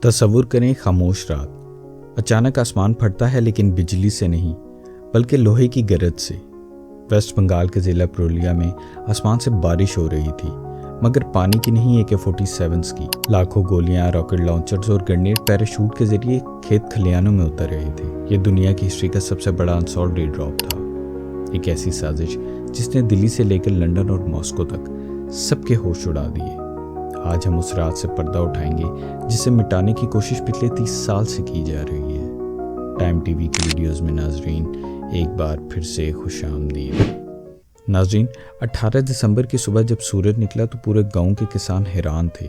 تصور کریں خاموش رات، اچانک آسمان پھٹتا ہے لیکن بجلی سے نہیں بلکہ لوہے کی گرج سے۔ ویسٹ بنگال کے ضلع پرولیا میں آسمان سے بارش ہو رہی تھی، مگر پانی کی نہیں، AK-47 کی۔ لاکھوں گولیاں، راکٹ لانچرز اور گرنیڈ پیراشوٹ کے ذریعے کھیت کھلیانوں میں اتر رہے تھے۔ یہ دنیا کی ہسٹری کا سب سے بڑا انسالوڈ ایئر ڈراپ تھا، ایک ایسی سازش جس نے دلی سے لے کر لندن اور ماسکو تک سب کے ہوش اڑا دیے۔ آج ہم اس رات سے پردہ اٹھائیں گے جسے مٹانے کی کوشش پچھلے 30 سال سے کی جا رہی ہے۔ ٹائم ٹی وی کی ویڈیوز میں ناظرین ایک بار پھر سے خوش آمدید۔ ناظرین، 18 دسمبر کی صبح جب سورج نکلا تو پورے گاؤں کے کسان حیران تھے۔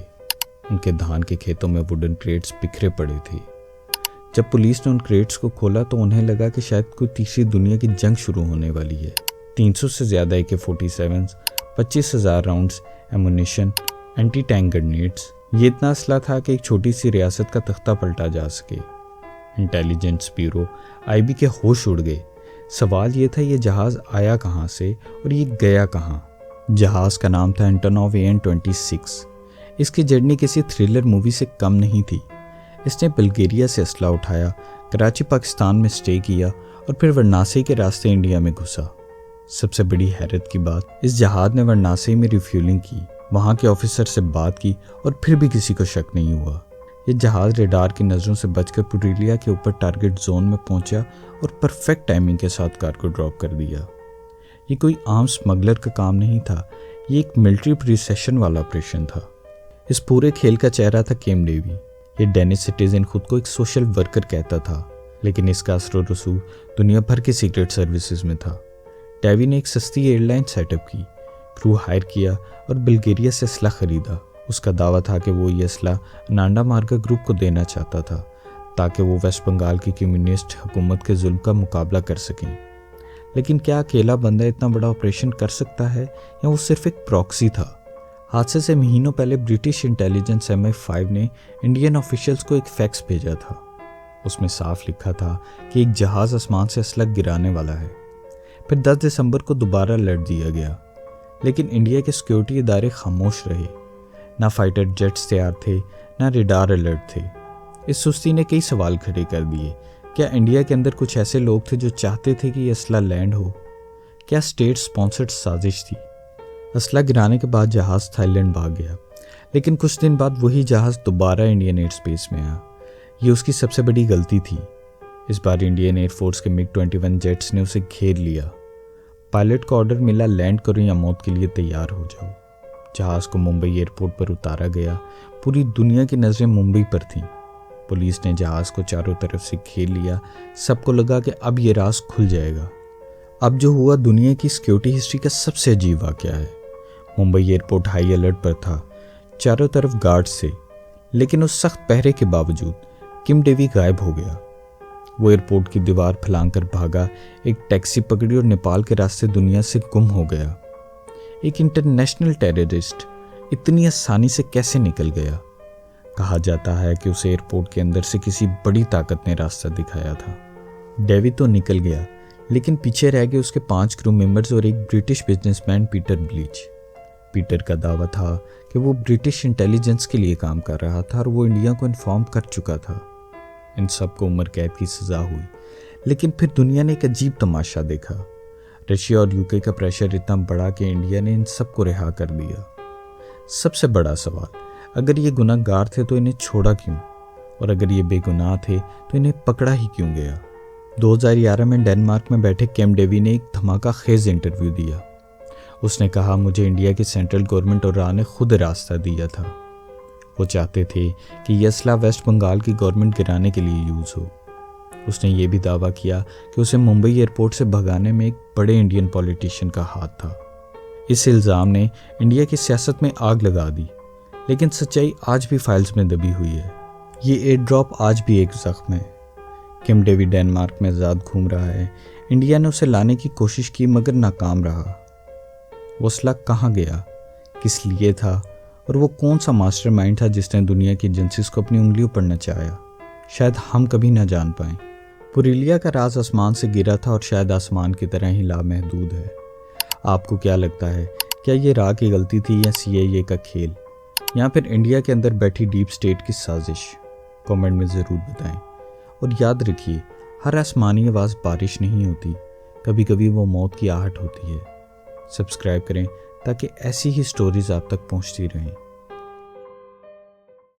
ان کے دھان کے کھیتوں میں ووڈن کریٹس بکھرے پڑے تھے۔ جب پولیس نے ان کریٹس کو کھولا تو انہیں لگا کہ شاید کوئی تیسری دنیا کی جنگ شروع ہونے والی ہے۔ 300 سے زیادہ AK-47، 25,000 rounds ammunition, anti tank grenades, یہ اتنا اسلحہ تھا کہ ایک چھوٹی سی ریاست کا تختہ پلٹا جا سکے۔ انٹیلیجنس بیورو IB کے ہوش اڑ گئے۔ سوال یہ تھا، یہ جہاز آیا کہاں سے اور یہ گیا کہاں؟ جہاز کا نام تھا انٹونوو AN-26۔ اس کی جرنی کسی تھرلر مووی سے کم نہیں تھی۔ اس نے بلگیریا سے اسلحہ اٹھایا، کراچی پاکستان میں سٹے کیا اور پھر وارانسی کے راستے انڈیا میں گھسا۔ سب سے بڑی حیرت کی بات، اس جہاز نے وارانسی میں ریفیولنگ کی، وہاں کے آفیسر سے بات کی اور پھر بھی کسی کو شک نہیں ہوا۔ یہ جہاز ریڈار کی نظروں سے بچ کر پورولیا کے اوپر ٹارگٹ زون میں پہنچا اور پرفیکٹ ٹائمنگ کے ساتھ کار کو ڈراپ کر دیا۔ یہ کوئی عام سمگلر کا کام نہیں تھا، یہ ایک ملٹری پریسیشن والا آپریشن تھا۔ اس پورے کھیل کا چہرہ تھا کیم ڈیوی۔ یہ ڈینش سٹیزن خود کو ایک سوشل ورکر کہتا تھا، لیکن اس کا اثر و رسوخ دنیا بھر کے سیکرٹ سروسز میں تھا۔ ڈیوی نے ایک سستی ایئر لائن سیٹ اپ کی، کرو ہائر کیا اور بلگیریا سے اسلحہ خریدا۔ اس کا دعویٰ تھا کہ وہ یہ اسلحہ انانڈا مارگا گروپ کو دینا چاہتا تھا تاکہ وہ ویسٹ بنگال کی کمیونسٹ حکومت کے ظلم کا مقابلہ کر سکیں۔ لیکن کیا اکیلا بندہ اتنا بڑا آپریشن کر سکتا ہے یا وہ صرف ایک پراکسی تھا؟ حادثے سے مہینوں پہلے برٹش انٹیلیجنس MI5 نے انڈین آفیشلز کو ایک فیکس بھیجا تھا۔ اس میں صاف لکھا تھا کہ ایک جہاز آسمان سے اسلحہ گرانے والا ہے۔ پھر 10 دسمبر کو دوبارہ الرٹ دیا گیا، لیکن انڈیا کے سیکیورٹی ادارے خاموش رہے۔ نہ فائٹر جیٹس تیار تھے، نہ ریڈار الرٹ تھے۔ اس سستی نے کئی سوال کھڑے کر دیے۔ کیا انڈیا کے اندر کچھ ایسے لوگ تھے جو چاہتے تھے کہ یہ اسلحہ لینڈ ہو؟ کیا اسٹیٹ سپانسرڈ سازش تھی؟ اسلحہ گرانے کے بعد جہاز تھائی لینڈ بھاگ گیا، لیکن کچھ دن بعد وہی جہاز دوبارہ انڈین ایئر اسپیس میں آیا۔ یہ اس کی سب سے بڑی غلطی تھی۔ اس بار انڈین ایئر فورس کے MiG-21 جیٹس نے اسے گھیر لیا۔ پائلٹ کو آرڈر ملا، لینڈ کرو یا موت کے لیے تیار ہو جاؤ۔ جہاز کو ممبئی ایئرپورٹ پر اتارا گیا۔ پوری دنیا کی نظریں ممبئی پر تھیں۔ پولیس نے جہاز کو چاروں طرف سے گھیر لیا۔ سب کو لگا کہ اب یہ راز کھل جائے گا۔ اب جو ہوا دنیا کی سیکیورٹی ہسٹری کا سب سے عجیب واقعہ ہے۔ ممبئی ایئرپورٹ ہائی الرٹ پر تھا، چاروں طرف گارڈز تھے، لیکن اس سخت پہرے کے باوجود کیم ڈیوی غائب ہو گیا۔ وہ ایئرپورٹ کی دیوار پھلانگ کر بھاگا، ایک ٹیکسی پکڑی اور نیپال کے راستے دنیا سے گم ہو گیا۔ ایک انٹرنیشنل ٹیررسٹ اتنی آسانی سے کیسے نکل گیا؟ کہا جاتا ہے کہ اسے ایئرپورٹ کے اندر سے کسی بڑی طاقت نے راستہ دکھایا تھا۔ ڈیوی تو نکل گیا، لیکن پیچھے رہ گئے اس کے 5 کرو ممبرز اور ایک British business man Peter bleach. Peter کا دعویٰ تھا کہ وہ برٹش انٹیلیجنس کے لیے کام کر رہا تھا اور وہ انڈیا کو انفارم کر چکا تھا۔ ان سب کو عمر قید کی سزا ہوئی، لیکن پھر دنیا نے ایک عجیب تماشا دیکھا۔ رشیا اور UK کا پریشر اتنا بڑا کہ انڈیا نے ان سب کو رہا کر دیا۔ سب سے بڑا سوال، اگر یہ گناہ گار تھے تو انہیں چھوڑا کیوں؟ اور اگر یہ بے گناہ تھے تو انہیں پکڑا ہی کیوں گیا؟ 2011 میں ڈنمارک میں بیٹھے کیم ڈیوی نے ایک دھماکہ خیز انٹرویو دیا۔ اس نے کہا، مجھے انڈیا کی سینٹرل گورنمنٹ اور راہ نے خود راستہ دیا تھا۔ وہ چاہتے تھے کہ یہ اسلحہ ویسٹ بنگال کی گورنمنٹ گرانے کے لیے یوز ہو۔ اس نے یہ بھی دعویٰ کیا کہ اسے ممبئی ایئرپورٹ سے بھگانے میں ایک بڑے انڈین پولیٹیشین کا ہاتھ تھا۔ اس الزام نے انڈیا کی سیاست میں آگ لگا دی، لیکن سچائی آج بھی فائلز میں دبی ہوئی ہے۔ یہ ایئر ڈراپ آج بھی ایک زخم ہے۔ کیم ڈیوی ڈنمارک میں آزاد گھوم رہا ہے۔ انڈیا نے اسے لانے کی کوشش کی مگر ناکام رہا۔ وہ اسلحہ کہاں گیا، کس لیے تھا، اور وہ کون سا ماسٹر مائنڈ تھا جس نے دنیا کی ایجنسیز کو اپنی انگلیوں پر نچایا؟ شاید ہم کبھی نہ جان پائیں۔ پورولیا کا راز آسمان سے گرا تھا اور شاید آسمان کی طرح ہی لامحدود ہے۔ آپ کو کیا لگتا ہے، کیا یہ راہ کی غلطی تھی یا CIA کا کھیل، یا پھر انڈیا کے اندر بیٹھی ڈیپ سٹیٹ کی سازش؟ کامنٹ میں ضرور بتائیں. اور یاد رکھیے، ہر آسمانی آواز بارش نہیں ہوتی، کبھی کبھی وہ موت کی آہٹ ہوتی ہے. سبسکرائب کریں تاکہ ایسی ہی سٹوریز آپ تک پہنچتی رہیں.